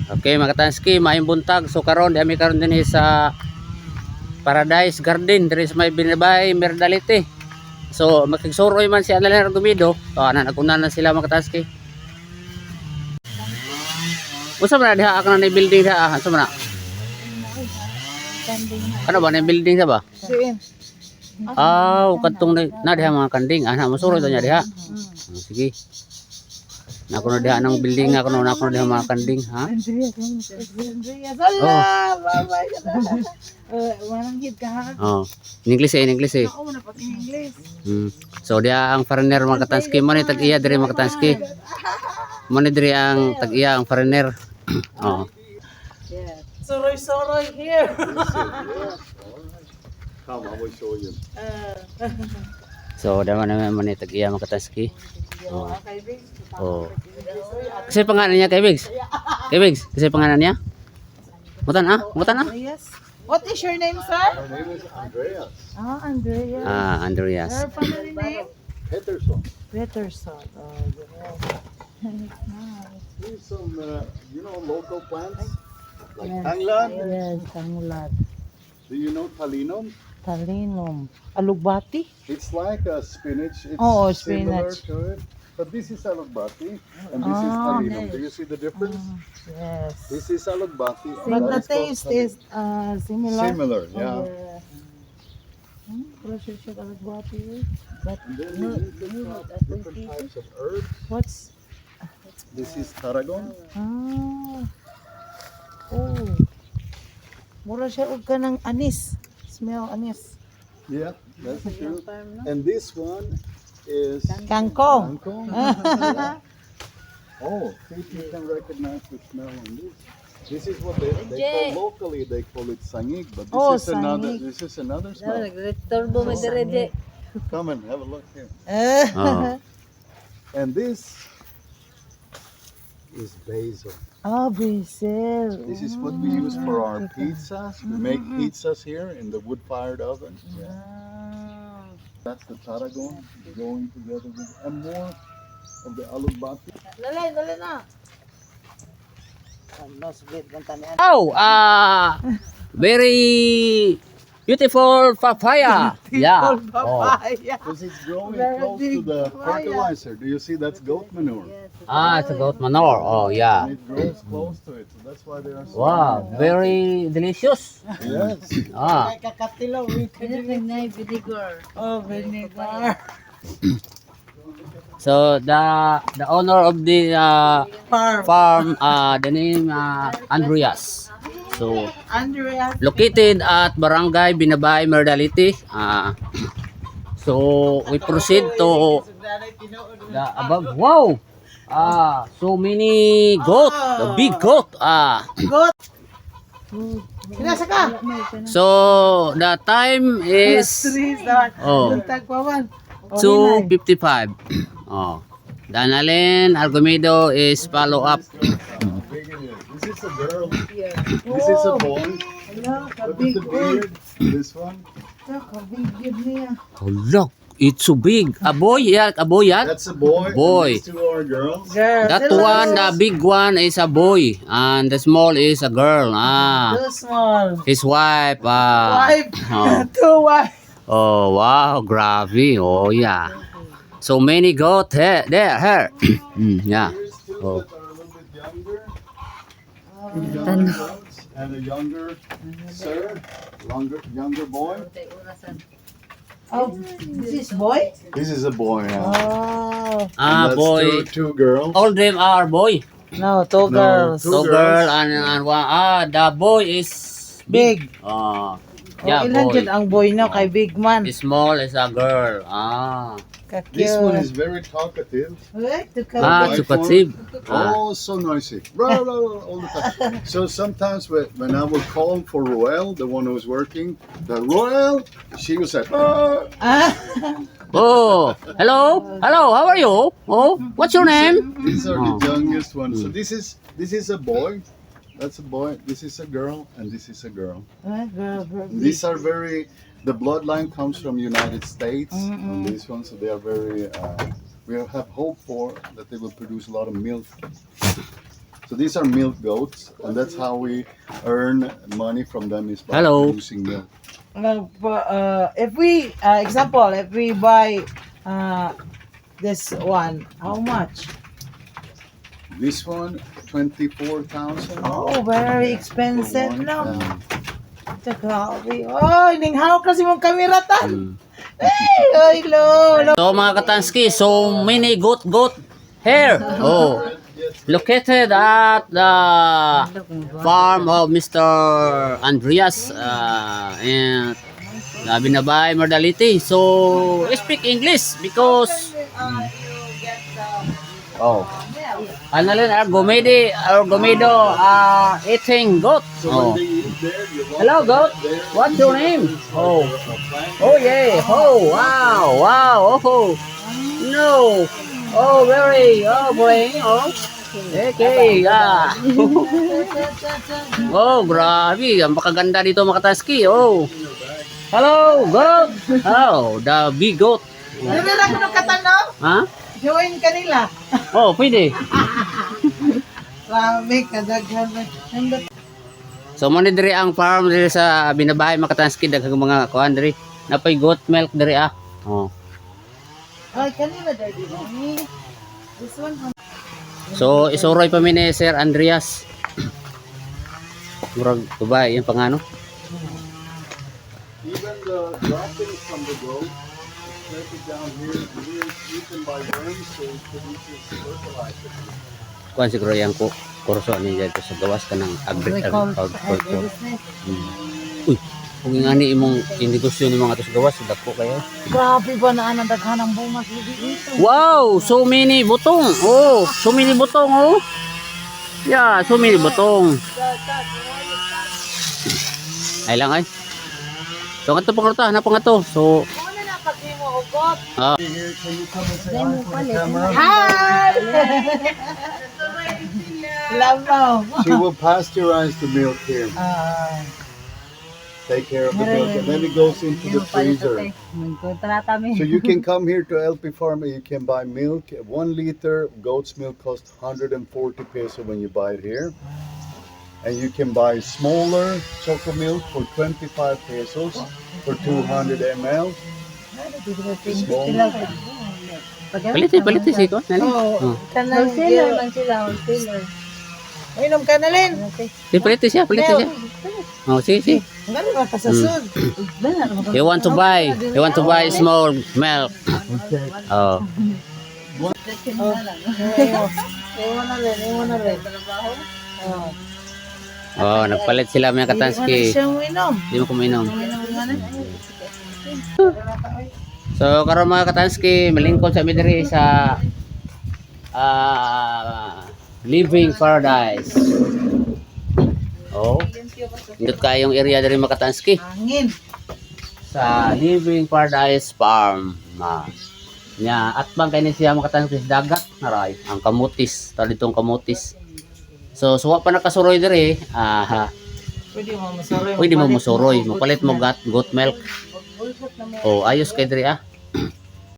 Okay mga katanski, maayong buntag. So karon din sa Paradise Garden diri sa may Binabay Merdalite. So makigsoroy man si Analer Gumido. So anan na sila mga katanski. Usa man diha ako na building diha, asa man na? Ano ba na building sa ba? Katong na diha mga kanding. Ana masuroy to nya diha. Sige. Nako na diha nang building ako na diha mga kanding, ha? Oh, in English eh. So dia ang foreigner mga katanski man ni tag-iya diri mga katanski. Man diri ang tag-iya ang foreigner. Oh. Soroy here. Come, I will show you. So daman naman ni tag-iya mga katanski. Oh. Oh. Kasi pangalan niya kay Bigs. Kasi pangalan niya? Mutan ah. Yes. What is your name, sir? My name is Andreas Andreas. Andreas. Your family name? Peterson. Peterson. Oh, yes. Here's some, local plants like tanglan. Yes, tangulat. Do you know talinum? Talinum. Alugbati? It's like a spinach. It's Oh, similar spinach. to it. But this is alugbati and this is talinum. Do you see the difference? Yes. This is alugbati. and But that the is called taste is similar. similar, yeah. Alugbati. But And then we need different types of herbs. what's This is tarragon. Oh. Mura siya og kanang anis. Smell anis. Yeah, that's true. And this one is Kangkong. kangkong. Oh, see if you can recognize the smell on this. This is what they call locally. They call it sangig, but this is another smell. Come and have a look here. Oh. And this is basil. Basil. This is what we use for our pizzas. We make pizzas here in the wood-fired oven. Yeah. That's the tarragon going together with and more of the alugbati. Dali na. Oh, very beautiful papaya. Yeah. Oh. Because it's growing Very close to big the papaya. fertilizer. Do you see that's goat manure? It's a goat manure. Oh, yeah. And it grows close to it, so that's why they are so Wow, healthy. very delicious. Yes. Kakatilo with vinegar. Oh, vinegar. So the owner of the farm, the name Andreas. So Andreas. located at Barangay Binabay Merdalite. So we proceed to the above. Wow. So many goat, the big goat. Goat. Kinasa ka? So the time is Oh. 2:55. Oh. Danalin Argumedo is follow up. How big it is. This is a girl. This is a boy. Look at the beard. This one. Oh look, it's so big. A boy, yeah, a boy yan. That's a boy. Boy. And these two are girls. That one, the big one is a boy, and the small is a girl. Too small. His wife. Wife. Oh. Two wife. Oh wow, gravy. Oh yeah. So many goat here. Yeah. Here's two Oh. that are a little bit younger. Two younger girls and a younger sir, younger boy. Oh, this is boy? This is a boy. Yeah. Oh. And that's Boy. Two girls. All them are boy. No, two No, girls. two So girl and one. The boy is Big. Yeah, Ilan boy. dyan ang boy no kay big man? The small is a girl. This one is very talkative. Cute. Supatsib. Oh, so noisy. Rah, rah, rah, all the time. So sometimes when I would call for Roel, the one who's working, the Roel, she was like, "Ah." Oh, hello, how are you? Oh, what's your name? These are the youngest ones. So this is a boy. That's a boy. This is a girl, and this is a girl. These are very. The bloodline comes from United States on these ones, so they are very. We have hope for that they will produce a lot of milk. So these are milk goats, and that's how we earn money from them is by Hello. producing milk. If we, example, if we buy this one, how much? This one, 24,000. Oh, very expensive, For one. no? Grabe. Oh, ininghaw kasi mong kamera tan. Ay, lo. So mga Katanski, so many goat here. Oh, located at the farm of Mr. Andreas and Binabay Merdality. So speak English because Annalyn Gomedo eating goat. Oh. Hello goat. What's your name? Oh yeah. Oh wow. Oh no. Oh very. Oh boy. Oh. Okay. Oh grabe. Ang makaganda dito mga Katanski. Oh. Hello goat. Oh the big goat. Meron ako ng katanaw. Ha? Join kanila. Oh pwede. Grabe, kadaghan. So mo ni diri ang farm diri sa Binabahay Makatanski daghang mga kuan diri. Napay goat milk diri ah. Oh. Ay, kanila daddy. This one. So isuroy pa mi ni Sir Andreas. Murag tubay yung pangano. Even the droppings from the goat, take it down here, eaten by worms, so it produces fertilizer. Kuan siguro yang kurso ni dito sa gawas kanang agriculture. Uy, kung ingani imong negosyo ni mga atos gawas dako kayo. Grabe ba na ang daghan ng bunga dito? Wow, so many butong. Oh, so many butong oh. Yeah, so many butong. Ay lang ay. So kato pangarta, na pangato. So Ano na pag mo ugot? Here, can you come and say hi for the camera? Hi! Lamaw. She will pasteurize the milk here. Take care of the milk, and then it goes into the freezer. So you can come here to LP Farm and you can buy milk. 1 liter goat's milk costs 140 peso when you buy it here. And you can buy smaller choco milk for 25 pesos for 200 ml. Small. paliti si ko. Oh, kanal Wholesaler man sila, wholesaler. Inom ka na rin. Si paliti siya. Oh, si. Ngano ba kasasud? You want to buy small milk. Oh. Iwan na rin. Oh. Oh, nagpalit sila mga Katanski. Siyang inom. Hindi mo kuminom. So, karon mga Katanski, malingkod sa midiri sa Living Paradise. Oh. Dito kayong area dari mga Katanski Hangin. sa Living Paradise Farm. Nya atbang kay ni siya mga Katanski sa dagat naray ang kamutis, talitong kamutis. So, suwa pa nakasuroy diri. Pwede mo masuroy. Mapalit mo goat milk. Oh, ayos kay diri ah.